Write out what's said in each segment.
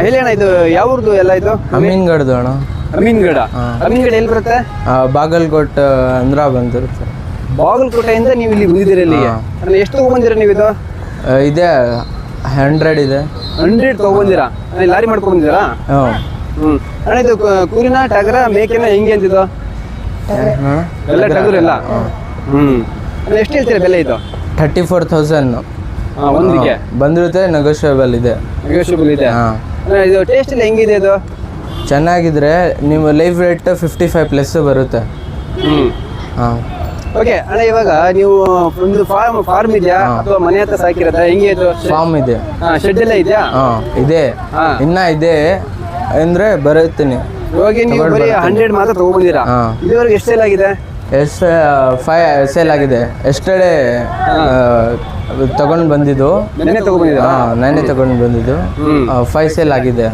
ಹೇಳಿ ಅಣ್ಣ, ಇದು ಯಾವ್ದು ಎಲ್ಲ ಇದು? ಅಮೀನ್ಗಢದ್ದು ಅಣ್ಣ. ಅಮೀನ್ಗಢ. ಅಮೀನ್ಗಢ ಎಲ್ಲಿ ಬರುತ್ತೆ? ಬಾಗಲಕೋಟ್ ಅಂದ್ರ ಬಂದಿರುತ್ತೆ. ಬಾಗಲಕೋಟೆಯಿಂದ ನೀವು ಇಲ್ಲಿ ಬಂದಿದ್ದೀರಿ ಇಲ್ಲಿಗೆ. ಅಂದ್ರೆ ಎಷ್ಟು ತಗೊಂಬಂದಿರ ನೀವು ಇದು? ಇದೆ 100 ಇದೆ. 100 ತಗೊಂಬಂದಿರಾ? ಲಾರಿ ಮಾಡ್ಕೊಂಡ್ ಬಂದಿರಾ? ಅಣ್ಣ ಇದು ಕೂರಿನ ಟಗರ ಮೇಕೆನ ಹೆಂಗೆ ಅಂತಿದ್ದು? ಎಲ್ಲ ಟಗರು ಎಲ್ಲ. ಎಷ್ಟು ಹೇಳ್ತೀರಾ ಬೆಲೆ ಇದು? 34,000 ಒಂದಿಗೆ ಬಂದಿರುತ್ತೆ. ನೆಗೋಷಿಯಬಲ್ ಇದೆ. ನೆಗೋಷಿಯಬಲ್ ಇದೆ. ಇದು ಟೇಸ್ಟ್ ಎಲ್ಲ ಹೆಂಗಿದೆ ಇದು? ಚೆನ್ನಾಗಿದ್ರೆ ನೀವು ಲೈಫ್ ರೇಟ್ 55+ ಬರುತ್ತೆ. ಹಾಂ. ಓಕೆ ಅಣ್ಣ, ಇವಾಗ ನೀವು ಒಂದು ಫಾರ್ಮ್ ಇದೆಯಾ ಅಥವಾ ಮನೆ ಹತ್ರ ಸಾಕಿರೋದ? ಹೆಂಗೆ ಇದು? ಫಾರ್ಮ್ ಇದೆ. ಶೆಡ್ ಎಲ್ಲ ಇದೆಯಾ? ಇದೆ. ಇನ್ನ ಇದೆ ಅಂದ್ರೆ ಬರುತ್ತೀನಿ. ಇವಾಗ ನೀವು ಬರೀ 100 ಮಾತ್ರ ತಗೊಂಡ್ಬಂದಿರಾ? ಇದುವರೆಗೆ ಎಷ್ಟು ಸೇಲ್ ಆಗಿದೆ? 5 ಸೇಲ್ ಆಗಿದೆ. ಎಸ್ಟರ್ಡೇ ತಗೊಂಡು ಬಂದಿದ್ದು. ನೆನ್ನೆ ತಗೊಂಡ್ಬಂದಿರಾ? ನೆನ್ನೆ ತಗೊಂಡು ಬಂದಿದ್ದು. 5 ಸೇಲ್ ಆಗಿದೆ.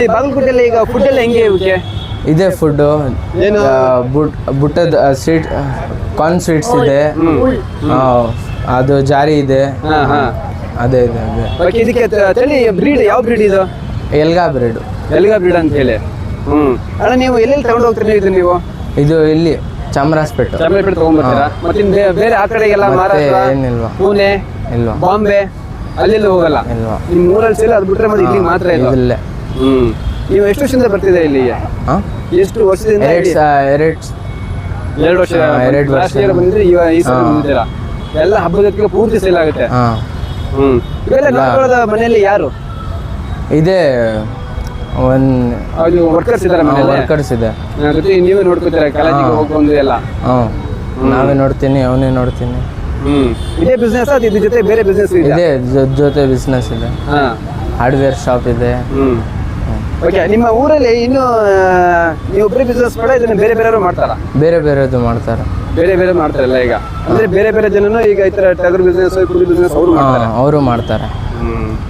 ಈ ಬಾಗಲಕೋಟೆಲ್ಲ ಈಗ ಫುಡ್ ಎಲ್ಲ ಹೆಂಗೆ ಇವಕ್ಕೆ? ಇದೆ ಫುಡ್ಡು. ಬುಟ್ಟದ ಸ್ವೀಟ್, ಕಾರ್ನ್ ಸ್ವೀಟ್ಸ್ ಇದೆ. ಅದು ಜಾರಿ ಇದೆ. ಅದೇ ಇದೆ. ಅದೇ ಇದಕ್ಕೆ ತಳಿ ಬ್ರೀಡ್ ಯಾವ ಬ್ರೀಡ್ ಇದು? ಎಲ್ಗಾ ಬ್ರೀಡ್. ಎಲ್ಗಾ ಬ್ರೀಡ್ ಅಂತ ಹೇಳಿ. ಅಣ್ಣ, ನೀವು ಎಲ್ಲೆಲ್ಲಿ ತಗೊಂಡು ಹೋಗ್ತೀರಿ ಇದು? ನೀವು ಇದು ಇಲ್ಲಿ ಚಾಮರಾಜಪೇಟೆ ತಗೊಂಡ್ಬರ್ತೀರಾ? ಮತ್ತೆ ಬೇರೆ ಆ ಕಡೆಗೆಲ್ಲ ಮಹಾರಾಷ್ಟ್ರ, ಏನಿಲ್ವಾ? ಪುಣೆ, ಇಲ್ವಾ? ಬಾಂಬೆ ಅಲ್ಲೆಲ್ಲ ಹೋಗಲ್ಲ? ಇಲ್ವಾ? ನಿಮ್ಮ ಊರಲ್ಲಿ ಸೇಲ್ ಅದು ಬಿಟ್ರೆ ಮತ್ತೆ ಇಲ್ಲಿ ಮಾತ್ರ ಇಲ್ಲ? ಇಲ್ಲೇ. ನೀವು ಎಷ್ಟು ವರ್ಷದಿಂದ ಬರ್ತಿದೆ ಇಲ್ಲಿಗೆ? ಎಷ್ಟು ವರ್ಷದಿಂದ? 2 ವರ್ಷ. 2 ವರ್ಷ ಬಂದಿದ್ರೆ ಈ ಸಲ ಬಂದಿದ್ದೀರಾ? ಎಲ್ಲ ಹಬ್ಬದಕ್ಕೆ ಪೂರ್ತಿ ಸೇಲ್ ಆಗುತ್ತೆ. ಇವೆಲ್ಲ ನೋಡ್ಕೊಳ್ಳೋದ ಮನೆಯಲ್ಲಿ ಯಾರು ಇದೆ? ವರ್ಕರ್ಸ್ ಇದ್ದಾರೆ ಮನೆಯಲ್ಲಿ? ವರ್ಕರ್ಸ್ ಇದೆ. ಜೊತೆ ನೀವೇ ನೋಡ್ಕೊತೀರಾ? ಕಾಲೇಜಿಗೆ ಹೋಗ್ಬಂದು ಎಲ್ಲ? ನಾವೇ ನೋಡ್ತೀನಿ, ಅವನೇ ನೋಡ್ತೀನಿ. ಇದೇ ಬಿಸ್ನೆಸ್? ಇದ್ರ ಜೊತೆ ಬೇರೆ ಬಿಸ್ನೆಸ್ ಇದೆ? ಜೊತೆ ಬಿಸ್ನೆಸ್ ಇದೆ. ಹಾರ್ಡ್ವೇರ್ ಶಾಪ್ ಇದೆ. ಓಕೆ, ನಿಮ್ಮ ಊರಲ್ಲಿ ಇನ್ನು ನೀವು ಒಬ್ಬರೇ ಬಿಸ್ನೆಸ್ ಮಾಡ, ಇದನ್ನ ಬೇರೆ ಬೇರೆಯವರು ಮಾಡ್ತಾರಾ? ಬೇರೆದು ಮಾಡ್ತಾರೆ. ಬೇರೆ ಮಾಡ್ತಾರಲ್ಲ ಈಗ? ಅಂದ್ರೆ ಬೇರೆ ಜನನು ಈಗ ಈ ತರ ಟಗರ್ ಬಿಸ್ನೆಸ್, ಕುರಿ ಬಿಸ್ನೆಸ್ ಅವರು ಮಾಡ್ತಾರೆ. ಅವರು ಮಾಡ್ತಾರೆ.